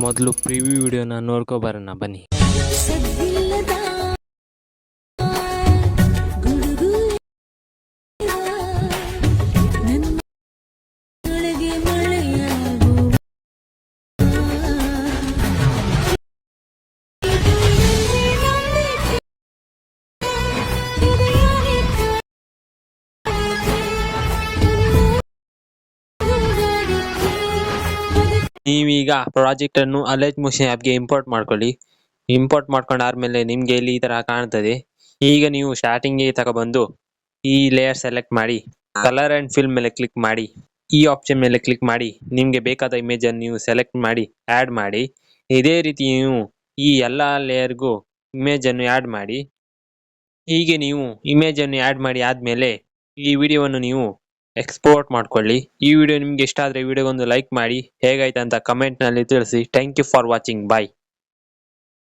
ಮೊದಲು ಪ್ರಿವ್ಯೂ ವಿಡಿಯೋನ ನೋಡ್ಕೊ ಬರೋಣ ಬನ್ನಿ. ಸದ್ದಿಲ್ಲದ ಗುಡುಗುಲಿನ ನನ್ನೊಳಗೆ ಮಳೆಯಾಗುವ ನೀವೀಗ ಪ್ರಾಜೆಕ್ಟ್ ಅನ್ನು ಅಲೈಟ್ ಮೋಷನ್ ಆ್ಯಪ್ಗೆ ಇಂಪೋರ್ಟ್ ಮಾಡ್ಕೊಳ್ಳಿ. ಇಂಪೋರ್ಟ್ ಮಾಡ್ಕೊಂಡಾದ್ಮೇಲೆ ನಿಮ್ಗೆ ಇಲ್ಲಿ ಈ ತರ ಕಾಣ್ತದೆ. ಈಗ ನೀವು ಸ್ಟಾರ್ಟಿಂಗ್ ತಗೊಬಂದು ಈ ಲೇಯರ್ ಸೆಲೆಕ್ಟ್ ಮಾಡಿ ಕಲರ್ ಅಂಡ್ ಫಿಲ್ ಮೇಲೆ ಕ್ಲಿಕ್ ಮಾಡಿ ಈ ಆಪ್ಷನ್ ಮೇಲೆ ಕ್ಲಿಕ್ ಮಾಡಿ ನಿಮ್ಗೆ ಬೇಕಾದ ಇಮೇಜ್ ಅನ್ನು ನೀವು ಸೆಲೆಕ್ಟ್ ಮಾಡಿ ಆಡ್ ಮಾಡಿ. ಇದೇ ರೀತಿ ನೀವು ಈ ಎಲ್ಲಾ ಲೇಯರ್ಗೂ ಇಮೇಜ್ ಅನ್ನು ಆಡ್ ಮಾಡಿ. ಹೀಗೆ ನೀವು ಇಮೇಜ್ ಅನ್ನು ಆಡ್ ಮಾಡಿ ಆದ್ಮೇಲೆ ಈ ವಿಡಿಯೋವನ್ನು ನೀವು ಎಕ್ಸ್ಪೋರ್ಟ್ ಮಾಡ್ಕೊಳ್ಳಿ. ಈ ವಿಡಿಯೋ ನಿಮ್ಗೆ ಇಷ್ಟ ಆದ್ರೆ ವಿಡಿಯೋಗೊಂದು ಲೈಕ್ ಮಾಡಿ, ಹೇಗಾಯ್ತು ಅಂತ ಕಮೆಂಟ್ ನಲ್ಲಿ ತಿಳಿಸಿ. Thank you for watching. Bye.